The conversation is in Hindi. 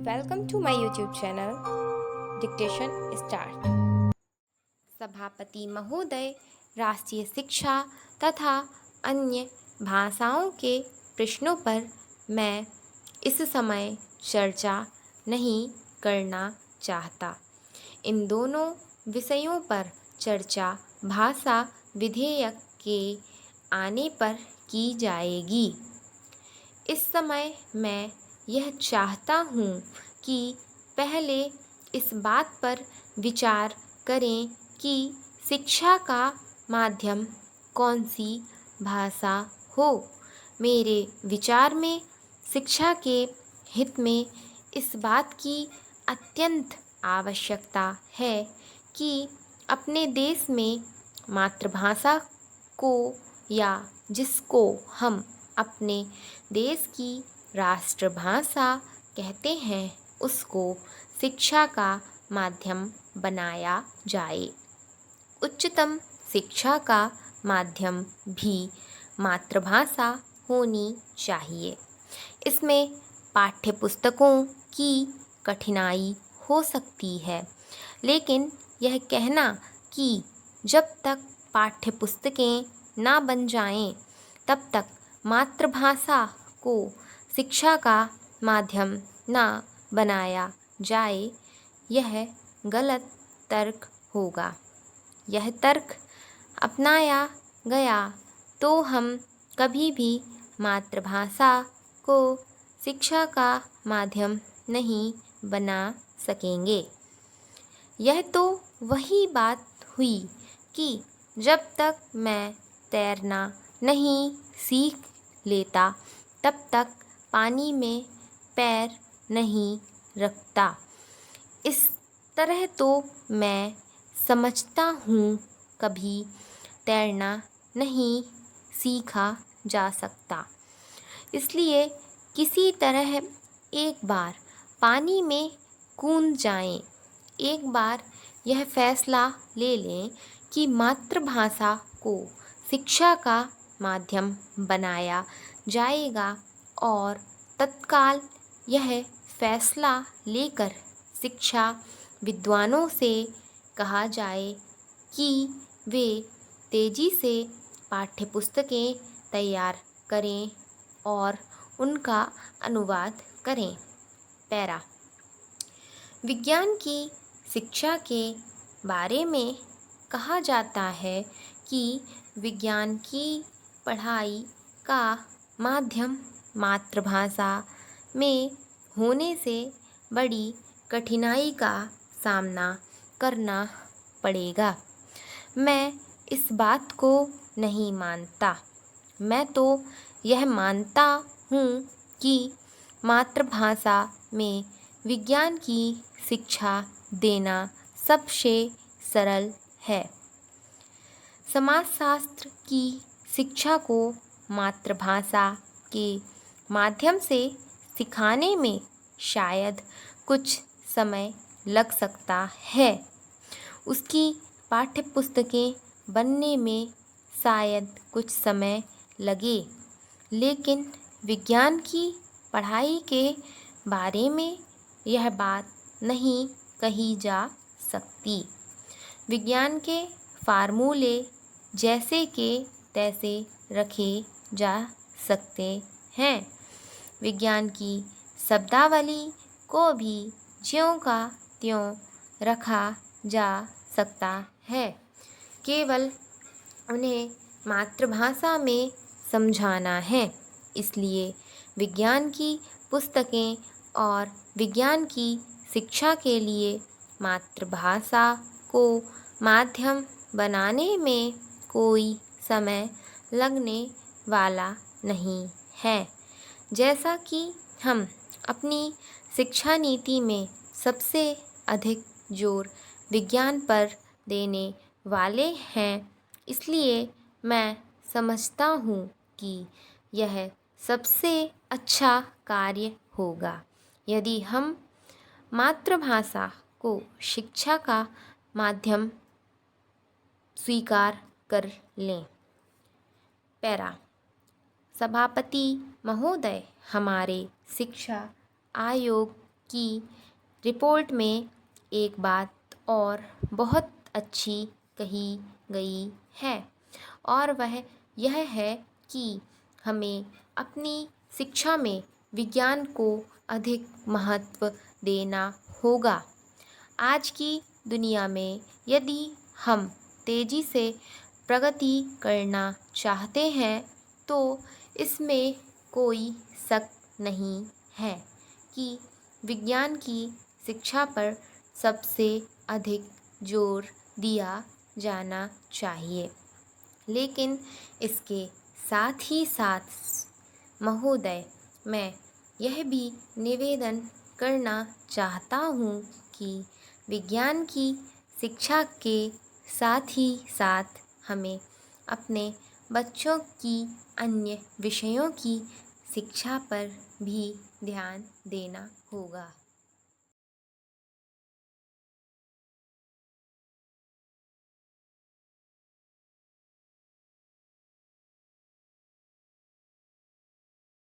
Welcome to my YouTube channel. Dictation start. सभापति महोदय, राष्ट्रीय शिक्षा तथा अन्य भाषाओं के प्रश्नों पर मैं इस समय चर्चा नहीं करना चाहता। इन दोनों विषयों पर चर्चा भाषा विधेयक के आने पर की जाएगी। इस समय मैं यह चाहता हूँ कि पहले इस बात पर विचार करें कि शिक्षा का माध्यम कौन सी भाषा हो। मेरे विचार में शिक्षा के हित में इस बात की अत्यंत आवश्यकता है कि अपने देश में मातृभाषा को या जिसको हम अपने देश की राष्ट्रभाषा कहते हैं उसको शिक्षा का माध्यम बनाया जाए। उच्चतम शिक्षा का माध्यम भी मातृभाषा होनी चाहिए। इसमें पाठ्यपुस्तकों की कठिनाई हो सकती है, लेकिन यह कहना कि जब तक पाठ्यपुस्तकें ना बन जाएं, तब तक मातृभाषा को शिक्षा का माध्यम ना बनाया जाए, यह गलत तर्क होगा। यह तर्क अपनाया गया तो हम कभी भी मातृभाषा को शिक्षा का माध्यम नहीं बना सकेंगे। यह तो वही बात हुई कि जब तक मैं तैरना नहीं सीख लेता तब तक पानी में पैर नहीं रखता। इस तरह तो मैं समझता हूँ कभी तैरना नहीं सीखा जा सकता। इसलिए किसी तरह एक बार पानी में कूद जाएं, एक बार यह फैसला ले लें कि मातृभाषा को शिक्षा का माध्यम बनाया जाएगा और तत्काल यह फैसला लेकर शिक्षा विद्वानों से कहा जाए कि वे तेज़ी से पाठ्यपुस्तकें तैयार करें और उनका अनुवाद करें। पैरा विज्ञान की शिक्षा के बारे में कहा जाता है कि विज्ञान की पढ़ाई का माध्यम मातृभाषा में होने से बड़ी कठिनाई का सामना करना पड़ेगा। मैं इस बात को नहीं मानता। मैं तो यह मानता हूँ कि मातृभाषा में विज्ञान की शिक्षा देना सबसे सरल है। समाजशास्त्र की शिक्षा को मातृभाषा के माध्यम से सिखाने में शायद कुछ समय लग सकता है। उसकी पाठ्यपुस्तकें बनने में शायद कुछ समय लगे, लेकिन विज्ञान की पढ़ाई के बारे में यह बात नहीं कही जा सकती। विज्ञान के फार्मूले जैसे के तैसे रखे जा सकते हैं। विज्ञान की शब्दावली को भी ज्यों का त्यों रखा जा सकता है। केवल उन्हें मातृभाषा में समझाना है। इसलिए विज्ञान की पुस्तकें और विज्ञान की शिक्षा के लिए मातृभाषा को माध्यम बनाने में कोई समय लगने वाला नहीं है। जैसा कि हम अपनी शिक्षा नीति में सबसे अधिक जोर विज्ञान पर देने वाले हैं, इसलिए मैं समझता हूँ कि यह सबसे अच्छा कार्य होगा यदि हम मातृभाषा को शिक्षा का माध्यम स्वीकार कर लें। पैरा सभापति महोदय, हमारे शिक्षा आयोग कि रिपोर्ट में एक बात और बहुत अच्छी कही गई है, और वह यह है कि हमें अपनी शिक्षा में विज्ञान को अधिक महत्व देना होगा। आज की दुनिया में यदि हम तेज़ी से प्रगति करना चाहते हैं तो इसमें कोई शक नहीं है कि विज्ञान की शिक्षा पर सबसे अधिक जोर दिया जाना चाहिए। लेकिन इसके साथ ही साथ महोदय, मैं यह भी निवेदन करना चाहता हूँ कि विज्ञान की शिक्षा के साथ ही साथ हमें अपने बच्चों की अन्य विषयों की शिक्षा पर भी ध्यान देना होगा।